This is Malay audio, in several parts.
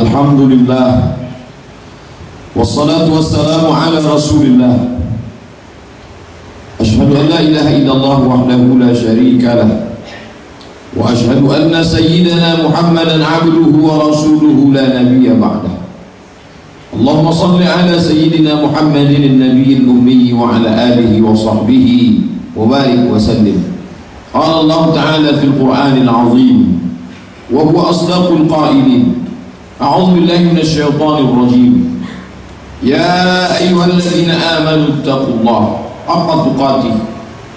Alhamdulillah, wassalatu wassalamu ala rasulillah. Ashhadu an la ilaha illallah wahdahu la syarika lah, wa ashhadu anna sayyidana Muhammadan abduhu wa rasuluhu la nabiyya ba'dah. Allahumma salli ala sayyidina Muhammadin an-nabiyil ummi wa ala alihi wa sahbihi wa barik wa sallim. Qala Allah ta'ala fil Qur'anil azim wa huwa asdaqul qailin. A'udzu billahi minasy syaithanir rajim. Ya ayyuhalladzina amanu taqullaha haqqa tuqatih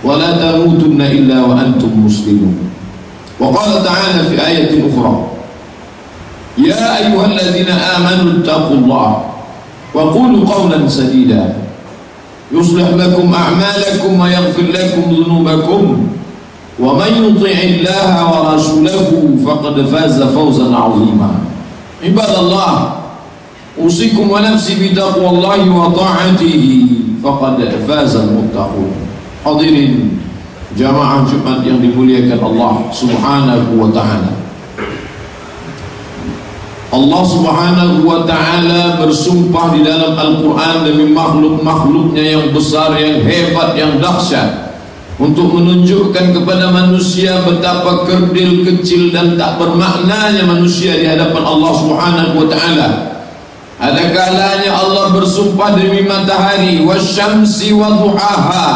wa la tamutunna illa wa antum muslimun. Wa qala ta'ala fi ayatin ukhra, ya ayyuhalladzina amanu taqullaha wa qulu qawlan sadida yuslih lakum a'malakum wa yaghfir lakum dhunubakum wa man yuti'illaha wa rasulahu faqad faza fawzan 'azima. Ibadallah, usikum wa nafsi bitaqwallahi wa ta'atihi faqad fazal muttaqun. Hadirin jamaah Jumat yang dimuliakan Allah subhanahu wa ta'ala, Allah subhanahu wa ta'ala bersumpah di dalam Al-Quran demi makhluk-makhluknya yang besar, yang hebat, yang dahsyat, untuk menunjukkan kepada manusia betapa kerdil, kecil dan tak bermaknanya manusia di hadapan Allah subhanahu wa ta'ala. Ada kalanya Allah bersumpah demi matahari, wasyamsi wa duhaha.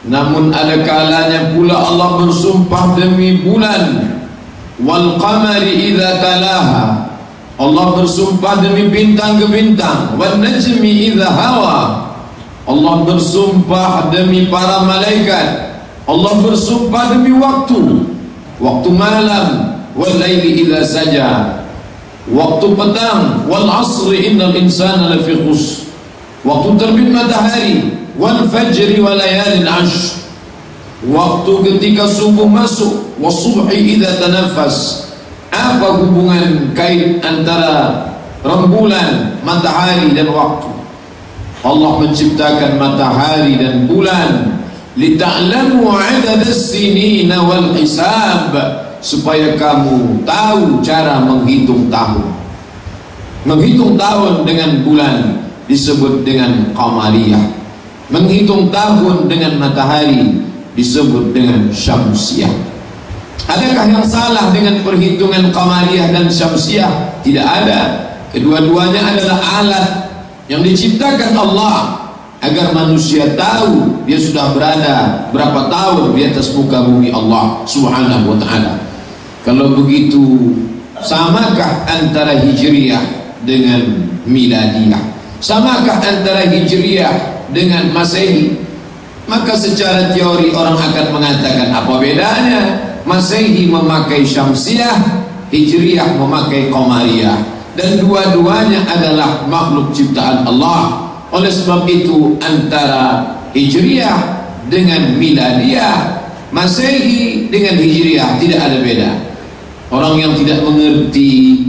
Namun ada kalanya pula Allah bersumpah demi bulan, wal qamari idza talaha. Allah bersumpah demi bintang ke bintang, wan najmi idza hawa. Allah bersumpah demi para malaikat. Allah bersumpah demi waktu malam, wal laili idza saja, waktu petang, wal asri innal insana lafi khusr, waktu terbit matahari, wal fajri wa layalin ashr, waktu ketika subuh masuk, wasubhi idza tanaffas. Apa hubungan kait antara rembulan, matahari dan waktu? Allah menciptakan matahari dan bulan lita'lamu 'adadas sinina wal hisab, supaya kamu tahu cara menghitung tahun. Menghitung tahun dengan bulan disebut dengan qamariyah, menghitung tahun dengan matahari disebut dengan syamsiyah. Adakah yang salah dengan perhitungan qamariyah dan syamsiyah? Tidak ada. Kedua-duanya adalah alat yang diciptakan Allah agar manusia tahu dia sudah berada berapa tahun di atas muka bumi Allah subhanahu wa ta'ala. Kalau begitu, samakah antara hijriyah dengan miladiyah? Samakah antara hijriyah dengan masehi? Maka secara teori orang akan mengatakan, apa bedanya? Masehi memakai syamsiyah, hijriyah memakai qamariyah, dan dua-duanya adalah makhluk ciptaan Allah. Oleh sebab itu, antara hijriyah dengan miladiyah, masehi dengan hijriyah tidak ada beda. Orang yang tidak mengerti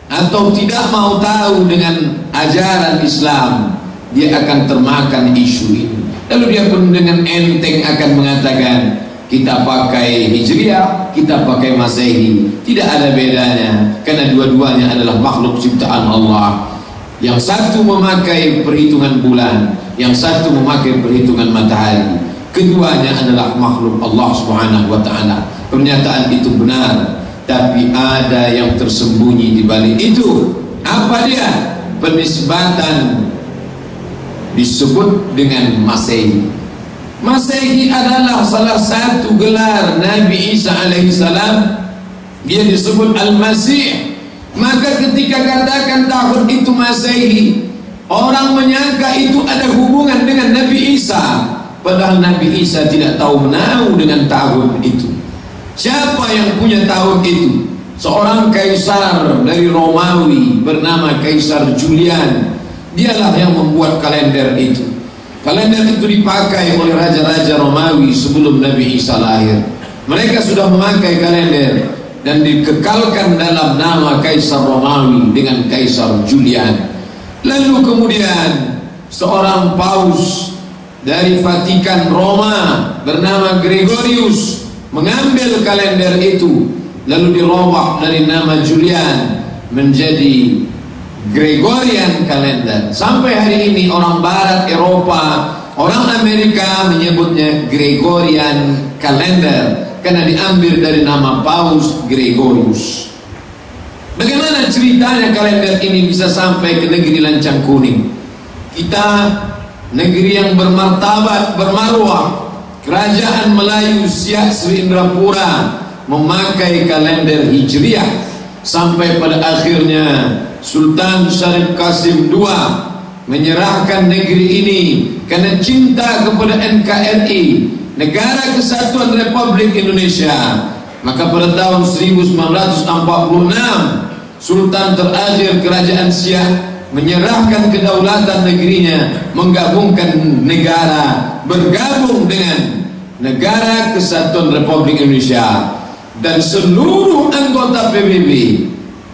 atau tidak mau tahu dengan ajaran Islam, dia akan termakan isu ini. Lalu dia pun dengan enteng akan mengatakan, kita pakai hijriyah, kita pakai masehi, tidak ada bedanya, karena dua-duanya adalah makhluk ciptaan Allah. Yang satu memakai perhitungan bulan, yang satu memakai perhitungan matahari. Keduanya adalah makhluk Allah subhanahu wa ta'ala. Pernyataan itu benar, tapi ada yang tersembunyi di balik itu. Apa dia? Penisbatan disebut dengan masehi. Masehi adalah salah satu gelar Nabi Isa alaihissalam. Dia disebut Al-Masih. Maka ketika katakan tahun itu masehi, orang menyangka itu ada hubungan dengan Nabi Isa, padahal Nabi Isa tidak tahu menahu dengan tahun itu. Siapa yang punya tahun itu? Seorang kaisar dari Romawi bernama Kaisar Julian. Dialah yang membuat kalender itu. Kalender itu dipakai oleh raja-raja Romawi sebelum Nabi Isa lahir. Mereka sudah memakai kalender dan dikekalkan dalam nama Kaisar Romawi dengan Kaisar Julian. Lalu kemudian seorang paus dari Vatikan Roma bernama Gregorius mengambil kalender itu, lalu dirubah dari nama Julian menjadi Gregorian kalender. Sampai hari ini orang Barat, Eropa, orang Amerika menyebutnya Gregorian kalender karena diambil dari nama Paus Gregorius. Bagaimana ceritanya kalender ini bisa sampai ke negeri lancang kuning? Kita negeri yang bermartabat, bermarwah, kerajaan Melayu Siak Sri Indrapura memakai kalender Hijriah, sampai pada akhirnya Sultan Syarif Qasim II menyerahkan negeri ini karena cinta kepada NKRI, Negara Kesatuan Republik Indonesia. Maka pada tahun 1946 Sultan terakhir Kerajaan Siak menyerahkan kedaulatan negerinya, menggabungkan negara, bergabung dengan Negara Kesatuan Republik Indonesia, dan seluruh anggota PBB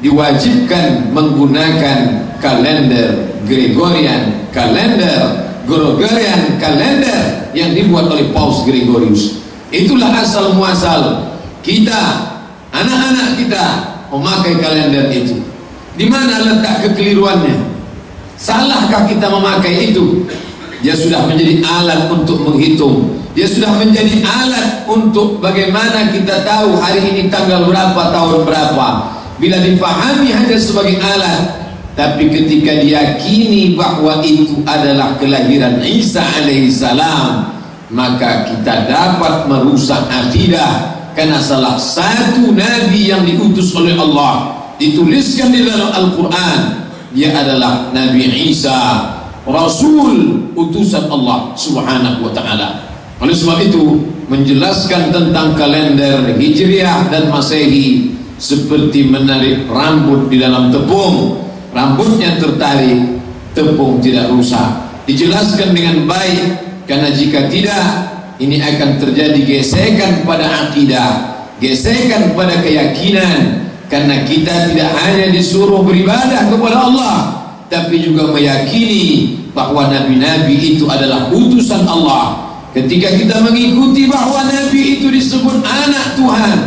diwajibkan menggunakan kalender Gregorian kalender yang dibuat oleh Paus Gregorius. Itulah asal muasal kita, anak-anak kita memakai kalender itu. Di mana letak kekeliruannya? Salahkah kita memakai itu? Dia sudah menjadi alat untuk menghitung. Dia sudah menjadi alat untuk bagaimana kita tahu hari ini tanggal berapa, tahun berapa. Bila dipahami hanya sebagai alat, tapi ketika diyakini bahwa itu adalah kelahiran Isa alaihissalam, maka kita dapat merusak akidah. Karena salah satu nabi yang diutus oleh Allah, dituliskan di dalam Al-Quran, dia adalah Nabi Isa, Rasul utusan Allah subhanahu wa ta'ala. Oleh sebab itu, menjelaskan tentang kalender Hijriah dan Masehi seperti menarik rambut di dalam tepung. Rambutnya tertarik, tepung tidak rusak. Dijelaskan dengan baik, karena jika tidak, ini akan terjadi gesekan pada akidah, gesekan pada keyakinan. Karena kita tidak hanya disuruh beribadah kepada Allah, tapi juga meyakini bahwa nabi-nabi itu adalah utusan Allah. Ketika kita mengikuti bahwa nabi itu disebut anak Tuhan,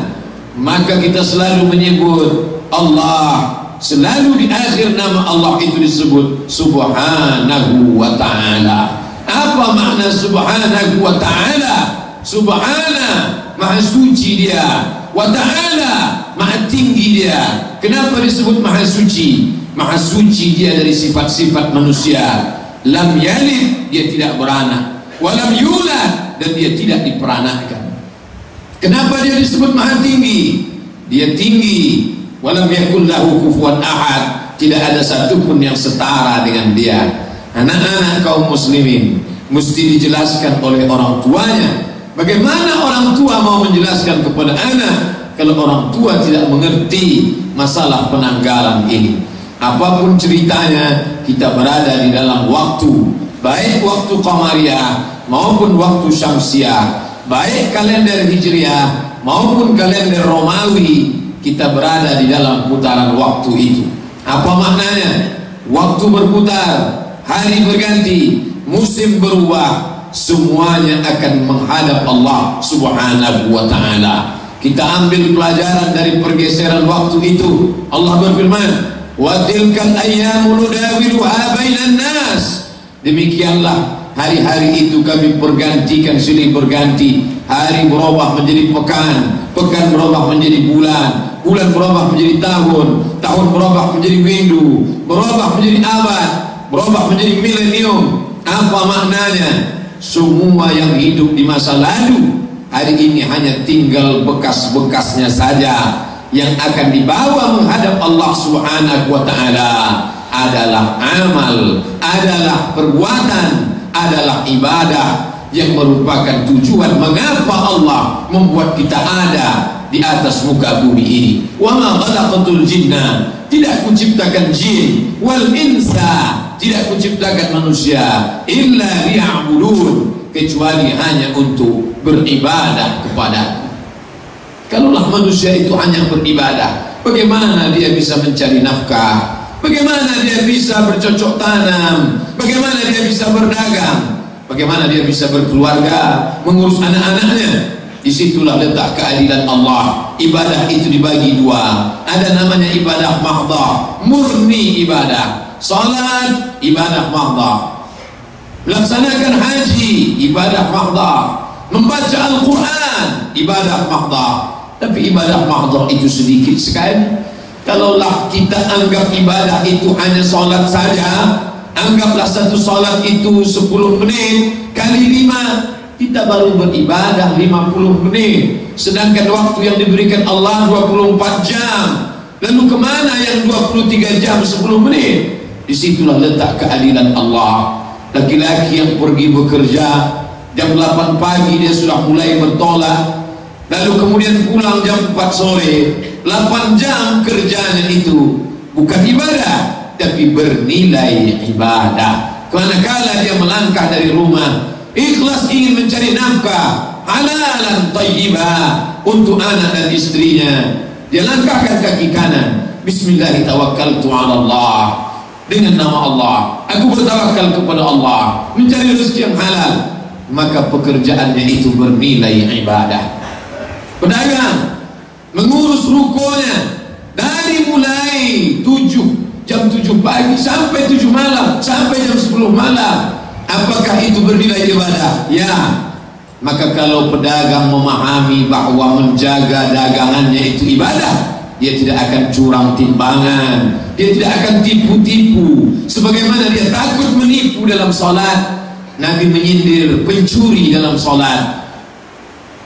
maka kita selalu menyebut Allah. Selalu di akhir nama Allah itu disebut Subhanahu wa ta'ala. Apa makna Subhanahu wa ta'ala? Subhana, maha suci dia, wa ta'ala, maha tinggi dia. Kenapa disebut maha suci? Maha suci dia dari sifat-sifat manusia. Lam yalid, dia tidak beranak. Walam yulad, dan dia tidak diperanakkan. Kenapa dia disebut maha tinggi? Dia tinggi. Walam yakul lahu kufuwan ahad, tidak ada satupun yang setara dengan dia. Anak-anak kaum muslimin mesti dijelaskan oleh orang tuanya. Bagaimana orang tua mau menjelaskan kepada anak kalau orang tua tidak mengerti masalah penanggalan ini? Apapun ceritanya, kita berada di dalam waktu, baik waktu Qamariyah maupun waktu Syamsiyah, baik kalender Hijriah maupun kalender Romawi, kita berada di dalam putaran waktu itu. Apa maknanya? Waktu berputar, hari berganti, musim berubah, semuanya akan menghadap Allah subhanahu wa ta'ala. Kita ambil pelajaran dari pergeseran waktu itu. Allah berfirman, wa tilkal ayyamu nudawiluha bainan nas. Demikianlah hari-hari itu kami pergantikan silih berganti. Hari berubah menjadi pekan, pekan berubah menjadi bulan, bulan berubah menjadi tahun, tahun berubah menjadi minggu, berubah menjadi abad, berubah menjadi milenium. Apa maknanya? Semua yang hidup di masa lalu hari ini hanya tinggal bekas-bekasnya saja. Yang akan dibawa menghadap Allah subhanahu wa ta'ala adalah amal, adalah perbuatan, adalah ibadah, yang merupakan tujuan mengapa Allah membuat kita ada di atas muka bumi ini. Wa ma khalaqatul jinna, tidak kuciptakan jin, wal insa, tidak kuciptakan manusia, illa liya'budun, kecuali hanya untuk beribadah kepadaku. Kalaulah manusia itu hanya beribadah, bagaimana dia bisa mencari nafkah? Bagaimana dia bisa bercocok tanam? Bagaimana dia bisa berdagang? Bagaimana dia bisa berkeluarga, mengurus anak-anaknya? Disitulah letak keadilan Allah. ibadah itu dibagi dua. Ada namanya ibadah mahdhah, murni ibadah. Salat ibadah mahdhah, melaksanakan haji ibadah mahdhah, membaca Al-Quran ibadah mahdhah. Tapi ibadah mahdhah itu sedikit sekali. Kalaulah kita anggap ibadah itu hanya salat saja, anggaplah satu salat itu 10 menit kali 5, kita baru beribadah 50 menit, sedangkan waktu yang diberikan Allah 24 jam. Lalu kemana yang 23 jam 10 menit? Disitulah letak keadilan Allah. Laki-laki yang pergi bekerja jam 8 pagi dia sudah mulai bertolak, lalu kemudian pulang jam 4 sore, 8 jam kerjanya itu bukan ibadah tapi bernilai ibadah. Manakala dia melangkah dari rumah ikhlas ingin mencari nafkah halalan thayyibah untuk anak dan istrinya, dia langkahkan kaki kanan, bismillah tawakkaltu ala Allah, dengan nama Allah aku bertawakal kepada Allah, mencari rezeki yang halal, maka pekerjaannya itu bernilai ibadah. Pedagang mengurus rukonya dari mulai jam 7 pagi sampai 7 malam, sampai jam 10 malam, apakah itu bernilai ibadah? Ya. Maka kalau pedagang memahami bahwa menjaga dagangannya itu ibadah, dia tidak akan curang timbangan, dia tidak akan tipu-tipu sebagaimana dia takut menipu dalam salat. Nabi menyindir pencuri dalam salat,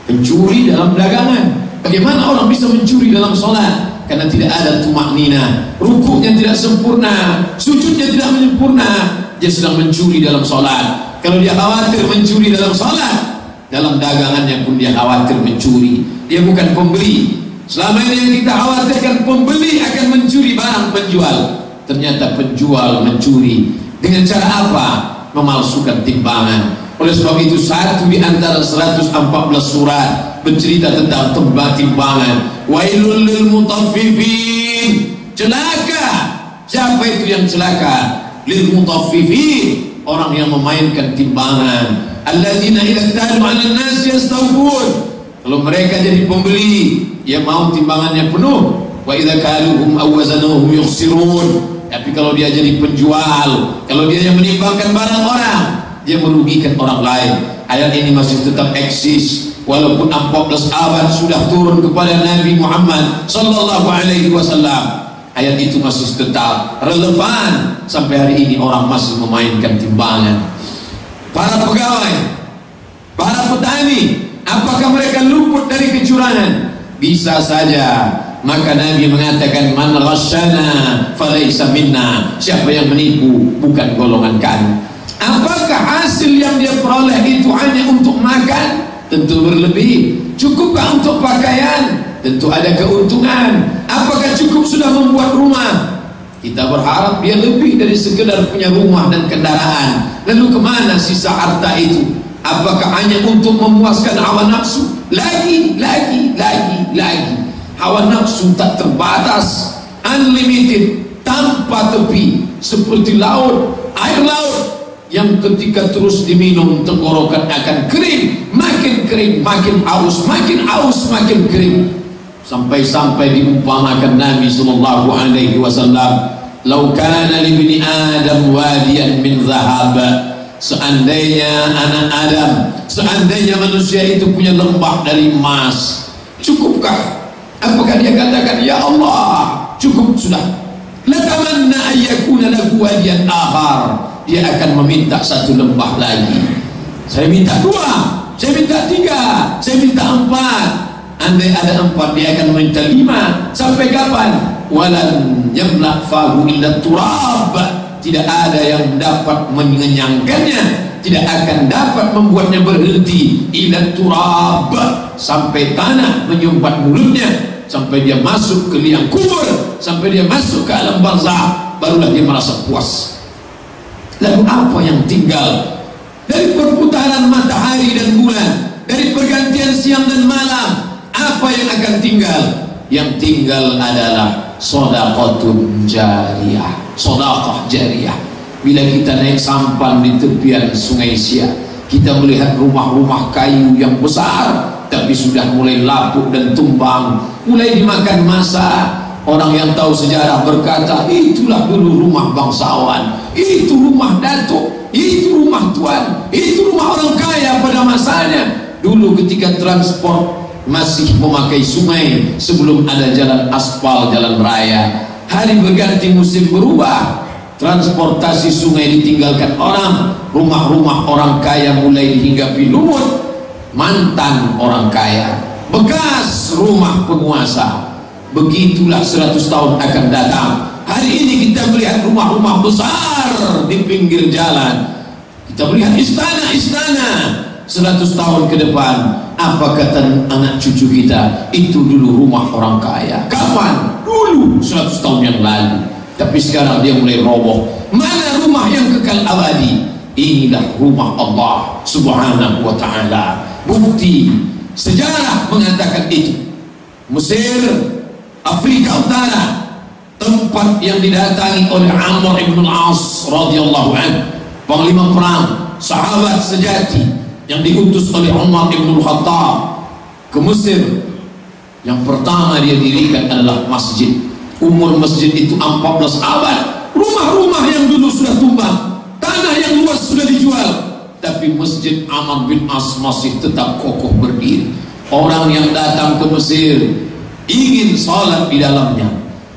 pencuri dalam dagangan. Bagaimana orang bisa mencuri dalam salat? Karena tidak ada tumaknina, rukuknya tidak sempurna, sujudnya tidak sempurna, dia sedang mencuri dalam salat. Kalau dia khawatir mencuri dalam salat, dalam dagangannya pun dia khawatir mencuri. Dia bukan pembeli. Selama ini yang kita khawatirkan pembeli akan mencuri barang penjual, ternyata penjual mencuri. Dengan cara apa? Memalsukan timbangan. Oleh sebab itu satu di antara 114 surat bercerita tentang timbangan. Wailul lil mutaffifin, celaka. Siapa itu yang celaka? Lil mutaffifin, orang yang memainkan timbangan. Alladzina idza talu 'alan nas yastawfun, kalau mereka jadi pembeli dia mau timbangannya penuh. Wa idza kaluhum aw wazanuhum yukhsirun, tapi kalau dia jadi penjual, kalau dia yang menimbangkan barang orang, dia merugikan orang lain. Ayat ini masih tetap eksis walaupun 14 abad sudah turun kepada Nabi Muhammad sallallahu alaihi wasallam. Ayat itu masih tetap relevan sampai hari ini, orang masih memainkan timbangan. Para pegawai, para petani, apakah mereka luput dari kecurangan? Bisa saja. Maka Nabi mengatakan man ghasyana falaysa minna, siapa yang menipu bukan golongan kami. Apakah hasil yang dia peroleh itu hanya untuk makan? Tentu berlebih. Cukupkah untuk pakaian? Tentu ada keuntungan. Apakah cukup sudah membuat rumah? Kita berharap dia lebih dari sekedar punya rumah dan kendaraan. Lalu kemana sisa harta itu? Apakah hanya untuk memuaskan hawa nafsu? Lagi. Hawa nafsu tak terbatas, unlimited, tanpa tepi, seperti laut, air laut yang ketika terus diminum tenggorokan akan kering, makin aus, makin kering. Sampai-sampai diumpamakan Nabi sallallahu alaihi wasallam, "Lau kana li bani Adam wadiyan min dhahab." Seandainya anak Adam, seandainya manusia itu punya lembah dari emas, cukupkah? Apakah dia katakan, ya Allah, cukup sudah? Latamanna ayyakuna lahu wadiyan akhar. Dia akan meminta satu lembah lagi. Saya minta 2, saya minta 3, saya minta 4. Andai ada 4, dia akan minta 5. Sampai kapan? Walan yamla fahu illa turab. Tidak ada yang dapat mengenyangkannya, tidak akan dapat membuatnya berhenti illa turab, sampai tanah menyumpat mulutnya, sampai dia masuk ke liang kubur, sampai dia masuk ke alam barzakh, barulah dia merasa puas. Lalu apa yang tinggal dari perputaran matahari dan bulan, dari pergantian siang dan malam? Apa yang akan tinggal? Yang tinggal adalah sedekahun jariyah, sedekah jariyah. Bila kita naik sampan di tepian Sungai Siak, kita melihat rumah-rumah kayu yang besar, tapi sudah mulai lapuk dan tumbang, mulai dimakan masa. Orang yang tahu sejarah berkata, itulah dulu rumah bangsawan, itu rumah datuk, itu rumah tuan, itu rumah orang kaya pada masanya. Dulu ketika transport masih memakai sungai sebelum ada jalan aspal, jalan raya. Hari berganti musim berubah, transportasi sungai ditinggalkan orang, rumah-rumah orang kaya mulai dihinggapi lumut. Mantan orang kaya, bekas rumah penguasa. Begitulah 100 tahun akan datang. Hari ini kita melihat rumah-rumah besar di pinggir jalan, kita melihat istana-istana. 100 tahun ke depan, apa kata anak cucu kita? Itu dulu rumah orang kaya. Kapan? Dulu 100 tahun yang lalu. Tapi sekarang dia mulai roboh. Mana rumah yang kekal abadi? Inilah rumah Allah Subhanahu wa ta'ala. Bukti sejarah mengatakan itu. Mesir, Afrika Utara, tempat yang didatangi oleh Amr ibn al-As radhiyallahu anhu, panglima perang, sahabat sejati yang diutus oleh Umar ibn al-Khattab ke Mesir. Yang pertama dia dirikan adalah masjid. Umur masjid itu 14 abad. Rumah-rumah yang dulu sudah tumbang, tanah yang luas sudah dijual, tapi masjid Amr bin As masih tetap kokoh berdiri. Orang yang datang ke Mesir ingin salat di dalamnya,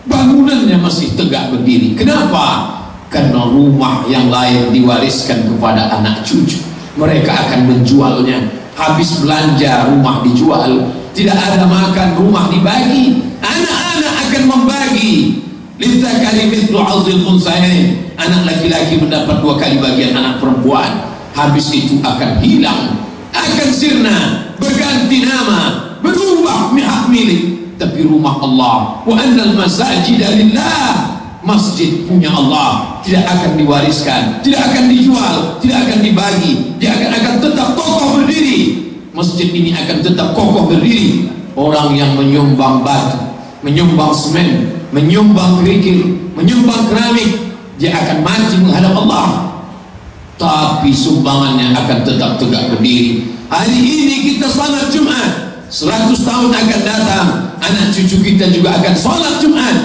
bangunannya masih tegak berdiri. Kenapa? Karena rumah yang lain diwariskan kepada anak cucu. Mereka akan menjualnya. Habis belanja, rumah dijual. Tidak ada makan, rumah dibagi. Anak-anak akan membagi. Lidzakari mithlu hadzil unthayain. Anak laki-laki mendapat 2 kali bagian anak perempuan. Habis itu akan hilang, akan sirna, berganti nama, berubah hak milik. Tapi rumah Allah, wa annal masajida lillah, masjid punya Allah, tidak akan diwariskan, tidak akan dijual, tidak akan dibagi. Dia akan tetap kokoh berdiri. Masjid ini akan tetap kokoh berdiri. Orang yang menyumbang batu, menyumbang semen, menyumbang kerikil, menyumbang keramik, dia akan mati menghadap Allah, tapi sumbangannya akan tetap tegak berdiri. Hari ini kita salat Jumat, 100 tahun akan datang, anak cucu kita juga akan salat Jumat.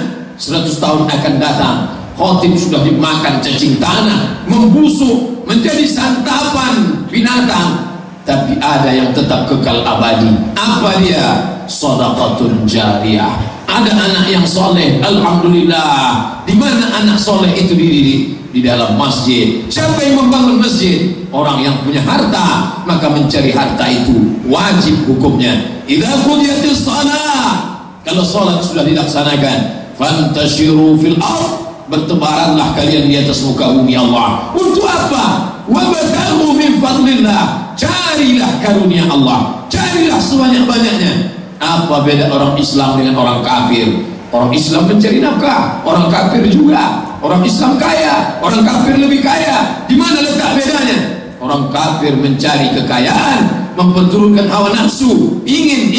100 tahun akan datang, khotib sudah dimakan cacing tanah, membusuk, menjadi santapan binatang. Tapi ada yang tetap kekal abadi. Apa dia? Shadaqatun jariyah. Ada anak yang soleh, alhamdulillah. Di mana anak soleh itu dididik? Di dalam masjid. Siapa yang membangun masjid? Orang yang punya harta, maka mencari harta itu wajib hukumnya. Idza qudiyatis shalah, kalau salat sudah dilaksanakan, fantashiru fil ardh, bertebaranlah kalian di atas muka bumi Allah. Untuk apa? Wabtaghu min fadlillah, carilah karunia Allah, carilah sebanyak-banyaknya. Apa beda orang Islam dengan orang kafir? Orang Islam mencari nafkah, orang kafir juga. Orang Islam kaya, orang kafir lebih kaya. Di mana letak bedanya? Orang kafir mencari kekayaan, memperturunkan hawa nafsu, ingin.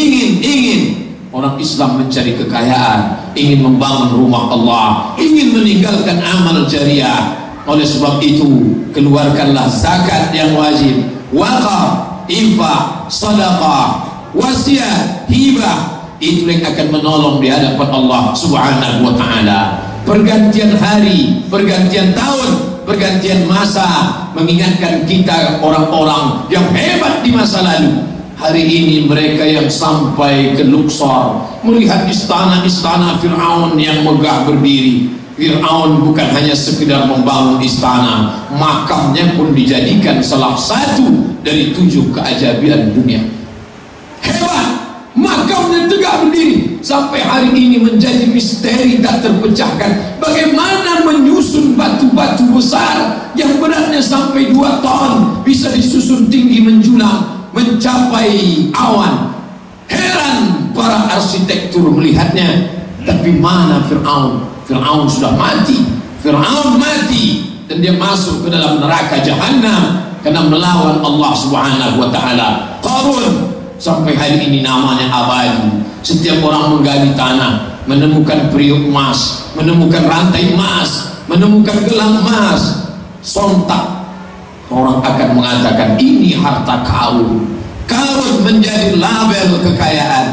Orang Islam mencari kekayaan, ingin membangun rumah Allah, ingin meninggalkan amal jariah. Oleh sebab itu, keluarkanlah zakat yang wajib, wakaf, infak, sedekah, wasiat, hibah. Itu yang akan menolong di hadapan Allah Subhanahu wa ta'ala. Pergantian hari, pergantian tahun, pergantian masa, mengingatkan kita orang-orang yang hebat di masa lalu. Hari ini mereka yang sampai ke Luxor, melihat istana-istana Fir'aun yang megah berdiri. Fir'aun bukan hanya sekedar membangun istana, makamnya pun dijadikan salah satu dari 7 keajaiban dunia. Hebat, makamnya tegak berdiri. Sampai hari ini menjadi misteri tak terpecahkan. Bagaimana menyusun batu-batu besar yang beratnya sampai 2 ton bisa disusun tinggi menjulang mencapai awan. Heran para arsitektur melihatnya. Tapi mana Fir'aun? Fir'aun sudah mati. Fir'aun mati dan dia masuk ke dalam neraka Jahannam karena melawan Allah Subhanahu wa ta'ala. Qarun sampai hari ini namanya abadi. Setiap orang menggali tanah, menemukan periuk emas, menemukan rantai emas, menemukan gelang emas, sontak orang akan mengatakan ini harta kaum. Qarun menjadi label kekayaan,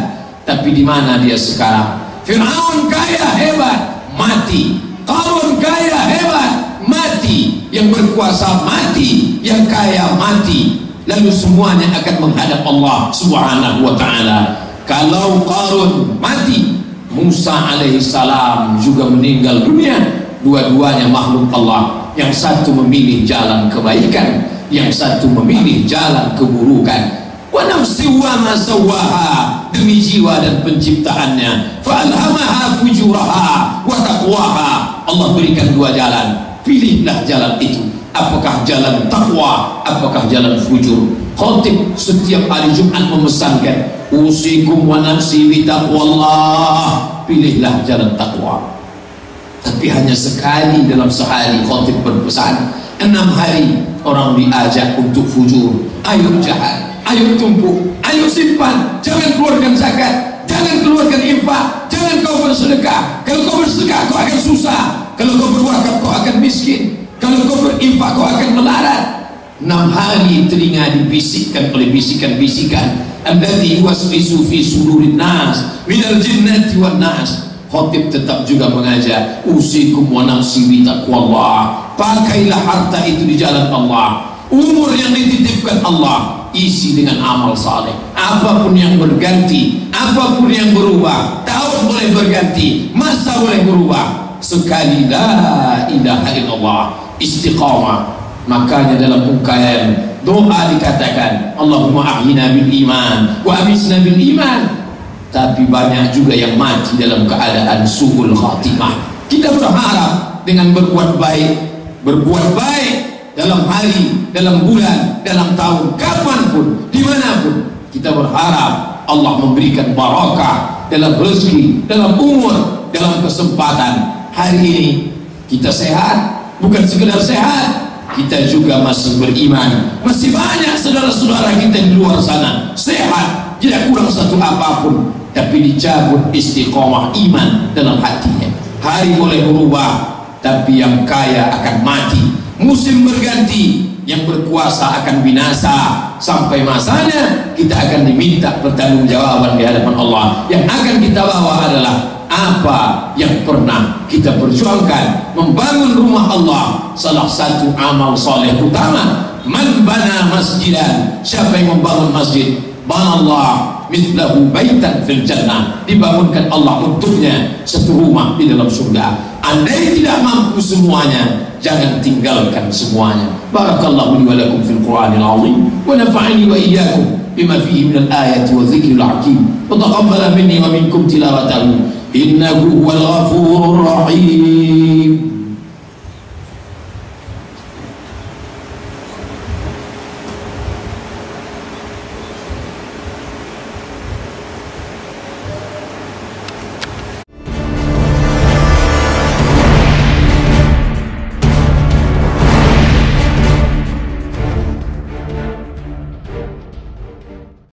tapi di mana dia sekarang? Fir'aun kaya hebat, mati. Qarun kaya hebat, mati. Yang berkuasa mati, yang kaya mati. Lalu semuanya akan menghadap Allah Subhanahu wa ta'ala. Kalau Qarun mati, Musa alaihissalam juga meninggal dunia. Dua-duanya makhluk Allah. Yang satu memilih jalan kebaikan, yang satu memilih jalan keburukan. Wa nafsi wa ma sawwaha, demi jiwa dan penciptaannya. Fa alhamaha fujuraha wa taqwaha. Allah berikan dua jalan, pilihlah jalan itu. Apakah jalan takwa, apakah jalan fujur? Khatib setiap hari Jumat memesankan, usikum wa nafsi bi taqwallah, pilihlah jalan takwa. Tapi hanya sekali dalam sehari khatib berpesan. 6 hari orang diajak untuk fujur. Ayo jahat, ayo tumpuk, ayo simpan, jangan keluarkan zakat, jangan keluarkan infak, jangan kau bersedekah. Kalau kau bersedekah kau akan susah, kalau kau berwakaf kau akan miskin, kalau kau berinfak kau akan melarat. 6 hari telinga dibisikkan oleh bisikan-bisikan, allati yuwaswisu fi sudurin nas minal jinnati wan nas. Khatib tetap juga mengajak, usikum wa nafsi bi taqwallah, pakailah harta itu di jalan Allah. Umur yang dititipkan Allah isi dengan amal saleh. Apapun yang berganti, apapun yang berubah, tahun boleh berganti, masa boleh berubah, sekali la ilaha illallah, istiqamah. Makanya dalam ungkayan doa dikatakan, Allahumma ahyina bil iman wa amisna bil iman. Tapi banyak juga yang mati dalam keadaan su'ul khatimah. Kita berharap dengan berbuat baik dalam hari, dalam bulan, dalam tahun, kapanpun, dimanapun, kita berharap Allah memberikan barakah dalam rezeki, dalam umur, dalam kesempatan. Hari ini kita sehat, bukan sekedar sehat, kita juga masih beriman. Masih banyak saudara-saudara kita di luar sana sehat, tidak kurang satu apapun, tapi dicabut istiqomah iman dalam hatinya. Hari boleh berubah, tapi yang kaya akan mati. Musim berganti, yang berkuasa akan binasa. Sampai masanya kita akan diminta pertanggungjawaban di hadapan Allah. Yang akan kita bawa adalah apa yang pernah kita perjuangkan. Membangun rumah Allah, salah satu amal soleh utama. Man bana masjidan, siapa yang membangun masjid, banallah mithlahu baitan fil jannah, dibangunkan Allah untuknya satu rumah di dalam surga. Andai tidak mampu semuanya, jangan tinggalkan semuanya. Barakallahu li wa lakum fil Qur'anil azim wa nafa'ani wa iyyakum bima fihi minal ayati wa dzikril hakim wa taqabbala minni wa minkum tilawatahu innahu huwal ghafurur rahim.